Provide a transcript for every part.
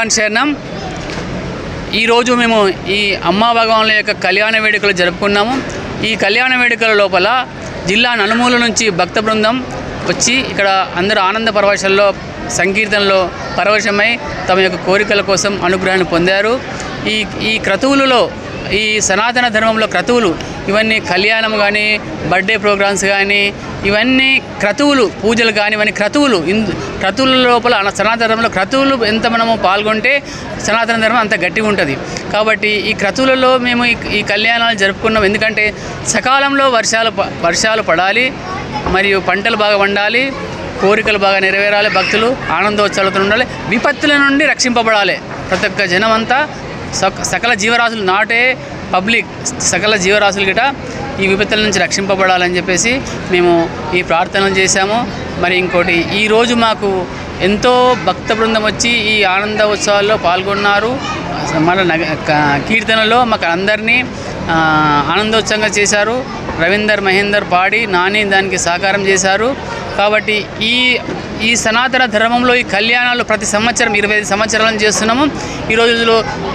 భగవాన్ శరణం. ఈరోజు మేము ఈ అమ్మా భగవాన్ల యొక్క కళ్యాణ వేడుకలు జరుపుకున్నాము. ఈ కళ్యాణ వేడుకల లోపల జిల్లా నలుమూల నుంచి భక్త బృందం వచ్చి ఇక్కడ అందరూ ఆనంద పరవశంలో సంకీర్తనలో పరవశమై తమ యొక్క కోరికల కోసం అనుగ్రహాన్ని పొందారు. ఈ క్రతువులలో ఈ సనాతన ధర్మంలో క్రతువులు ఇవన్నీ కళ్యాణం కానీ బర్త్డే ప్రోగ్రామ్స్ కానీ ఇవన్నీ క్రతువులు, పూజలు కానీ ఇవన్నీ క్రతువుల లోపల సనాతన ధర్మంలో క్రతువులు ఎంత మనము పాల్గొంటే సనాతన ధర్మం అంత గట్టిగా ఉంటుంది. కాబట్టి ఈ క్రతువులలో మేము ఈ కళ్యాణాలు జరుపుకున్నాం. ఎందుకంటే సకాలంలో వర్షాలు పడాలి, మరియు పంటలు బాగా పండాలి, కోరికలు బాగా నెరవేరాలి, భక్తులు ఆనందోత్సవాలతో ఉండాలి, విపత్తుల నుండి రక్షింపబడాలి. ప్రతి ఒక్క జనం అంతా సకల జీవరాశులు నాటే పబ్లిక్ సకల జీవరాశులు గిట ఈ విపత్తుల నుంచి రక్షింపబడాలని చెప్పేసి మేము ఈ ప్రార్థనలు చేశాము. మరి ఇంకోటి, ఈరోజు మాకు ఎంతో భక్త బృందం వచ్చి ఈ ఆనంద ఉత్సవాల్లో పాల్గొన్నారు. మన కీర్తనలో మాకు అందరినీ ఆనందోత్సవంగా చేశారు. రవీందర్ మహేందర్ పాడి నాని దానికి సహకారం చేశారు. కాబట్టి ఈ సనాతన ధర్మంలో ఈ కళ్యాణాలు ప్రతి సంవత్సరం 25 సంవత్సరాలను చేస్తున్నాము.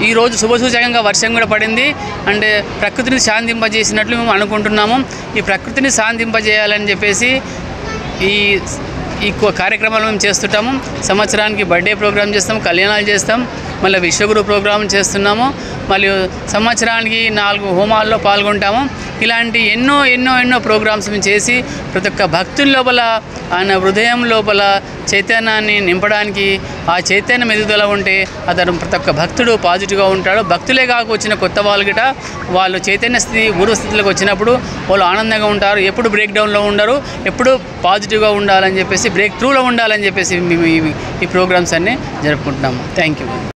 ఈరోజు శుభసూచకంగా వర్షం కూడా పడింది. అంటే ప్రకృతిని శాంతింపజేసినట్లు మేము అనుకుంటున్నాము. ఈ ప్రకృతిని శాంతింపజేయాలని చెప్పేసి ఈ కార్యక్రమాలు మేము చేస్తుంటాము. సంవత్సరానికి బర్త్డే ప్రోగ్రామ్ చేస్తాము, కళ్యాణాలు చేస్తాం, మళ్ళీ విశ్వగురు ప్రోగ్రాం చేస్తున్నాము, మరియు సంవత్సరానికి 4 హోమాల్లో పాల్గొంటాము. ఇలాంటి ఎన్నో ప్రోగ్రామ్స్ మేము చేసి ప్రతి ఒక్క భక్తుల లోపల ఆయన హృదయం లోపల చైతన్యాన్ని నింపడానికి, ఆ చైతన్యం ఎదుగుదల ఉంటే అతను ప్రతి ఒక్క భక్తుడు పాజిటివ్గా ఉంటాడు. భక్తులే కాక వచ్చిన కొత్త వాళ్ళు గిట వాళ్ళు చైతన్య స్థితి పూర్వస్థితిలోకి వచ్చినప్పుడు వాళ్ళు ఆనందంగా ఉంటారు. ఎప్పుడు బ్రేక్ డౌన్లో ఉండరు, ఎప్పుడు పాజిటివ్గా ఉండాలని చెప్పేసి, బ్రేక్ త్రూలో ఉండాలని చెప్పేసి మేము ఈ ప్రోగ్రామ్స్ అన్నీ జరుపుకుంటున్నాము. Thank you.